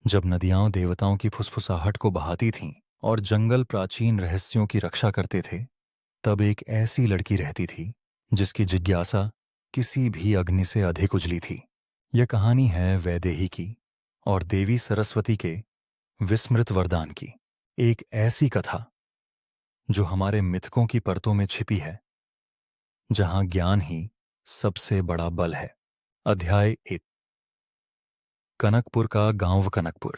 जब नदियां देवताओं की फुसफुसाहट को बहाती थीं और जंगल प्राचीन रहस्यों की रक्षा करते थे, तब एक ऐसी लड़की रहती थी जिसकी जिज्ञासा किसी भी अग्नि से अधिक उजली थी। यह कहानी है वैदेही की और देवी सरस्वती के विस्मृत वरदान की। एक ऐसी कथा जो हमारे मिथकों की परतों में छिपी है, जहां ज्ञान ही सबसे बड़ा बल है। अध्याय 1। कनकपुर का गांव। कनकपुर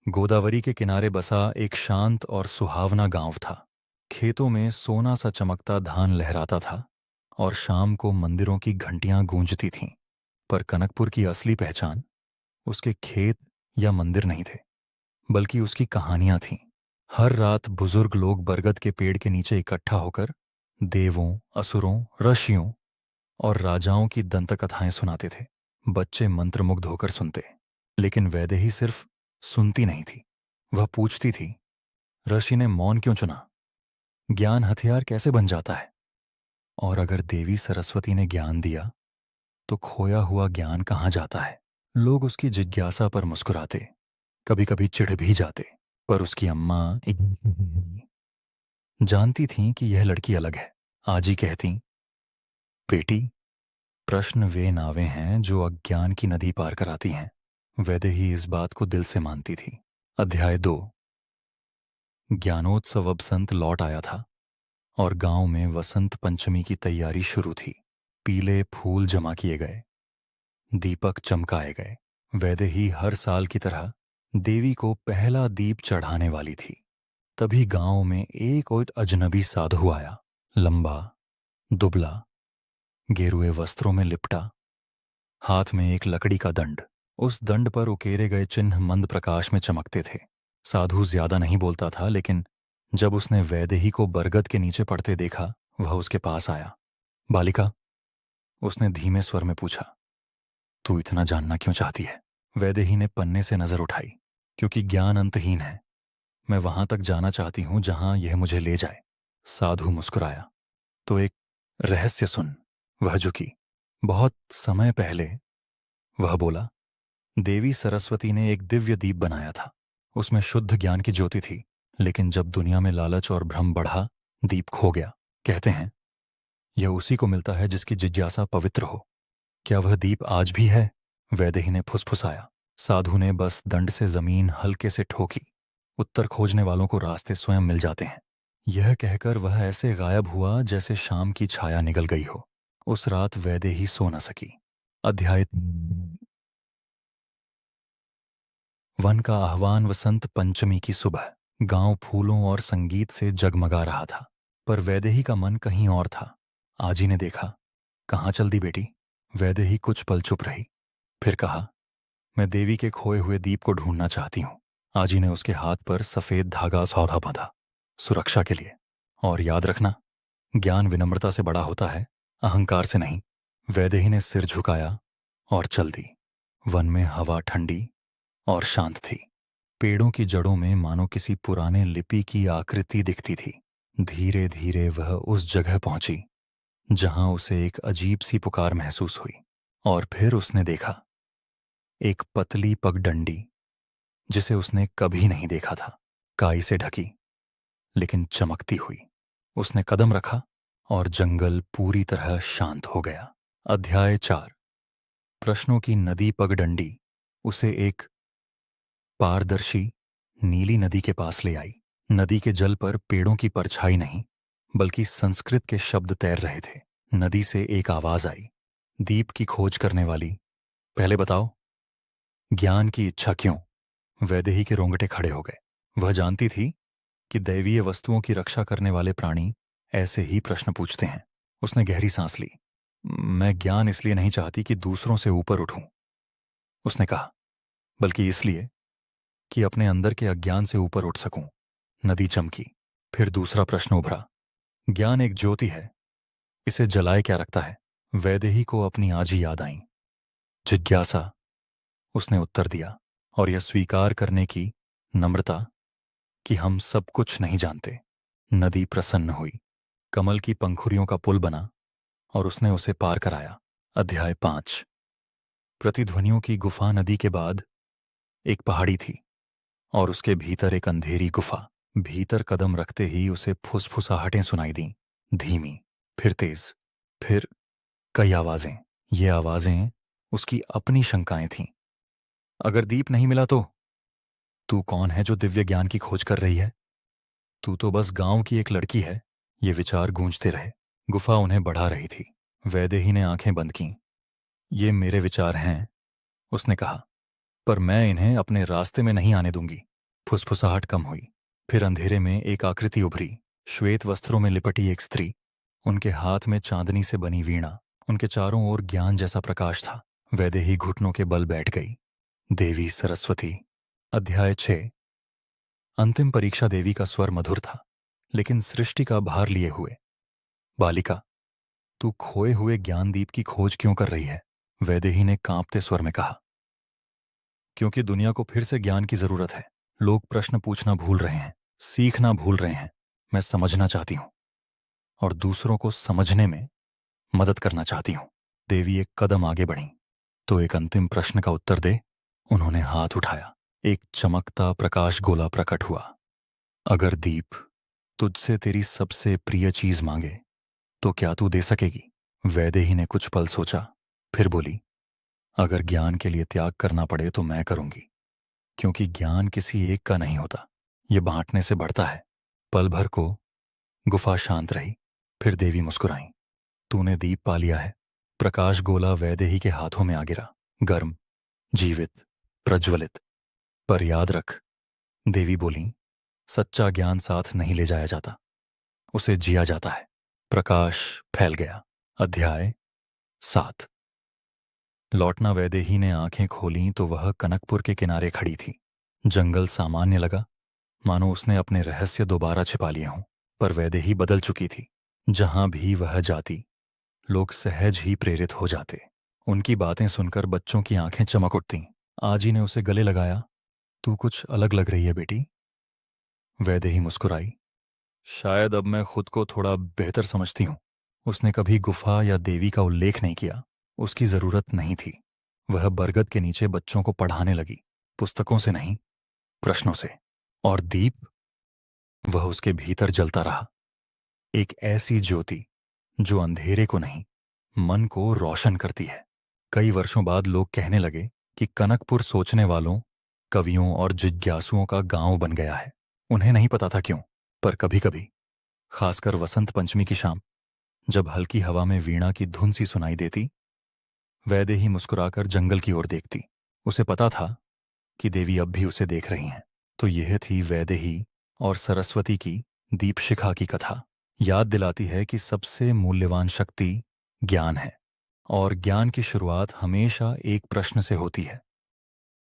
गोदावरी के किनारे बसा एक शांत और सुहावना गांव था। खेतों में सोना सा चमकता धान लहराता था और शाम को मंदिरों की घंटियां गूंजती थीं। पर कनकपुर की असली पहचान उसके खेत या मंदिर नहीं थे, बल्कि उसकी कहानियां थीं। हर रात बुजुर्ग लोग बरगद के पेड़ के नीचे इकट्ठा होकर देवों, असुरों, ऋषियों और राजाओं की दंतकथाएं सुनाते थे। बच्चे मंत्रमुग्ध होकर सुनते, लेकिन वैदेही सिर्फ सुनती नहीं थी, वह पूछती थी, ऋषि ने मौन क्यों चुना? ज्ञान हथियार कैसे बन जाता है? और अगर देवी सरस्वती ने ज्ञान दिया, तो खोया हुआ ज्ञान कहाँ जाता है? लोग उसकी जिज्ञासा पर मुस्कुराते, कभी कभी चिढ़ भी जाते, पर उसकी अम्मा जानती थीं कि यह लड़की अलग है। आज ही कहती, बेटी, प्रश्न वे नावें हैं जो अज्ञान की नदी पार कराती हैं। वैदेही इस बात को दिल से मानती थी। अध्याय 2। ज्ञानोत्सव। अब संत लौट आया था और गांव में वसंत पंचमी की तैयारी शुरू थी। पीले फूल जमा किए गए, दीपक चमकाए गए। वैदेही हर साल की तरह देवी को पहला दीप चढ़ाने वाली थी। तभी गांव में एक और अजनबी साधु आया। लंबा, दुबला, गेरुए वस्त्रों में लिपटा, हाथ में एक लकड़ी का दंड। उस दंड पर उकेरे गए चिन्ह मंद प्रकाश में चमकते थे। साधु ज्यादा नहीं बोलता था, लेकिन जब उसने वैदेही को बरगद के नीचे पड़ते देखा, वह उसके पास आया। बालिका, उसने धीमे स्वर में पूछा, तू इतना जानना क्यों चाहती है? वैदेही ने पन्ने से नजर उठाई। क्योंकि ज्ञान अंतहीन है। मैं वहां तक जाना चाहती हूं जहां यह मुझे ले जाए। साधु मुस्कुराया। तो एक रहस्य सुन। वह झुकी। बहुत समय पहले, वह बोला, देवी सरस्वती ने एक दिव्य दीप बनाया था। उसमें शुद्ध ज्ञान की ज्योति थी, लेकिन जब दुनिया में लालच और भ्रम बढ़ा, दीप खो गया। कहते हैं यह उसी को मिलता है जिसकी जिज्ञासा पवित्र हो। क्या वह दीप आज भी है? वैदेही ने फुसफुसाया। साधु ने बस दंड से जमीन हल्के से ठोकी। उत्तर खोजने वालों को रास्ते स्वयं मिल जाते हैं। यह कहकर वह ऐसे गायब हुआ जैसे शाम की छाया निगल गई हो। उस रात वैदेही सो न सकी। अध्याय 3। वन का आह्वान। वसंत पंचमी की सुबह। गांव फूलों और संगीत से जगमगा रहा था, पर वैदेही का मन कहीं और था। आजी ने देखा। कहाँ चल दी बेटी? वैदेही कुछ पल चुप रही, फिर कहा, मैं देवी के खोए हुए दीप को ढूंढना चाहती हूँ। आजी ने उसके हाथ पर सफेद धागा सौधा बांधा, सुरक्षा के लिए। और याद रखना, ज्ञान विनम्रता से बड़ा होता है, अहंकार से नहीं। वैदेही ने सिर झुकाया और चल दी। वन में हवा ठंडी और शांत थी। पेड़ों की जड़ों में मानो किसी पुराने लिपि की आकृति दिखती थी। धीरे धीरे वह उस जगह पहुंची जहां उसे एक अजीब सी पुकार महसूस हुई। और फिर उसने देखा एक पतली पगडंडी, जिसे उसने कभी नहीं देखा था। काई से ढकी, लेकिन चमकती हुई। उसने कदम रखा और जंगल पूरी तरह शांत हो गया। अध्याय 4। प्रश्नों की नदी। पगडंडी उसे एक पारदर्शी नीली नदी के पास ले आई। नदी के जल पर पेड़ों की परछाई नहीं, बल्कि संस्कृत के शब्द तैर रहे थे। नदी से एक आवाज आई, दीप की खोज करने वाली, पहले बताओ, ज्ञान की इच्छा क्यों? वैदेही के रोंगटे खड़े हो गए। वह जानती थी कि दैवीय वस्तुओं की रक्षा करने वाले प्राणी ऐसे ही प्रश्न पूछते हैं। उसने गहरी सांस ली। मैं ज्ञान इसलिए नहीं चाहती कि दूसरों से ऊपर उठूं, उसने कहा, बल्कि इसलिए कि अपने अंदर के अज्ञान से ऊपर उठ सकूं। नदी चमकी। फिर दूसरा प्रश्न उभरा, ज्ञान एक ज्योति है, इसे जलाए क्या रखता है? वैदेही को अपनी आजी याद आई। जिज्ञासा, उसने उत्तर दिया, और यह स्वीकार करने की नम्रता कि हम सब कुछ नहीं जानते। नदी प्रसन्न हुई। कमल की पंखुड़ियों का पुल बना और उसने उसे पार कराया। अध्याय 5। प्रतिध्वनियों की गुफा। नदी के बाद एक पहाड़ी थी और उसके भीतर एक अंधेरी गुफा। भीतर कदम रखते ही उसे फुसफुसाहटें सुनाई दीं, धीमी, फिर तेज, फिर कई आवाजें। ये आवाजें उसकी अपनी शंकाएं थीं। अगर दीप नहीं मिला तो? तू कौन है जो दिव्य ज्ञान की खोज कर रही है? तू तो बस गांव की एक लड़की है। ये विचार गूंजते रहे। गुफा उन्हें बढ़ा रही थी। वैदेही ने आंखें बंद कीं। ये मेरे विचार हैं, उसने कहा, पर मैं इन्हें अपने रास्ते में नहीं आने दूंगी। फुसफुसाहट कम हुई। फिर अंधेरे में एक आकृति उभरी। श्वेत वस्त्रों में लिपटी एक स्त्री, उनके हाथ में चांदनी से बनी वीणा, उनके चारों ओर ज्ञान जैसा प्रकाश था। वैदेही घुटनों के बल बैठ गई। देवी सरस्वती। अध्याय 6। अंतिम परीक्षा। देवी का स्वर मधुर था, लेकिन सृष्टि का भार लिए हुए। बालिका, तू खोए हुए ज्ञानदीप की खोज क्यों कर रही है? वैदेही ने कांपते स्वर में कहा। क्योंकि दुनिया को फिर से ज्ञान की जरूरत है। लोग प्रश्न पूछना भूल रहे हैं, सीखना भूल रहे हैं। मैं समझना चाहती हूं और दूसरों को समझने में मदद करना चाहती हूं। देवी एक कदम आगे बढ़ी। तो एक अंतिम प्रश्न का उत्तर दे। उन्होंने हाथ उठाया। एक चमकता प्रकाश गोला प्रकट हुआ। अगर दीप तुझसे तेरी सबसे प्रिय चीज मांगे तो क्या तू दे सकेगी? वैदेही ने कुछ पल सोचा, फिर बोली, अगर ज्ञान के लिए त्याग करना पड़े तो मैं करूंगी। क्योंकि ज्ञान किसी एक का नहीं होता, ये बांटने से बढ़ता है। पल भर को गुफा शांत रही। फिर देवी मुस्कुराई। तूने दीप पा लिया है। प्रकाश गोला वैदेही के हाथों में आ गिरा, गर्म, जीवित, प्रज्वलित। पर याद रख, देवी बोली, सच्चा ज्ञान साथ नहीं ले जाया जाता, उसे जिया जाता है। प्रकाश फैल गया। अध्याय 7। लौटना। वैदेही ने आंखें खोलीं तो वह कनकपुर के किनारे खड़ी थी। जंगल सामान्य लगा, मानो उसने अपने रहस्य दोबारा छिपा लिए हों। पर वैदेही बदल चुकी थी। जहां भी वह जाती, लोग सहज ही प्रेरित हो जाते। उनकी बातें सुनकर बच्चों की आंखें चमक उठतीं। आजी ने उसे गले लगाया। तू कुछ अलग लग रही है बेटी। वैदेही मुस्कुराई। शायद अब मैं खुद को थोड़ा बेहतर समझती हूँ। उसने कभी गुफा या देवी का उल्लेख नहीं किया। उसकी जरूरत नहीं थी। वह बरगद के नीचे बच्चों को पढ़ाने लगी, पुस्तकों से नहीं, प्रश्नों से। और दीप, वह उसके भीतर जलता रहा। एक ऐसी ज्योति जो अंधेरे को नहीं, मन को रोशन करती है। कई वर्षों बाद लोग कहने लगे कि कनकपुर सोचने वालों, कवियों और जिज्ञासुओं का गांव बन गया है। उन्हें नहीं पता था क्यों, पर कभी कभी, खासकर वसंत पंचमी की शाम, जब हल्की हवा में वीणा की धुन सी सुनाई देती, वैदेही मुस्कुराकर जंगल की ओर देखती। उसे पता था कि देवी अब भी उसे देख रही हैं। तो यह थी वैदेही और सरस्वती की दीपशिखा की कथा। याद दिलाती है कि सबसे मूल्यवान शक्ति ज्ञान है, और ज्ञान की शुरुआत हमेशा एक प्रश्न से होती है।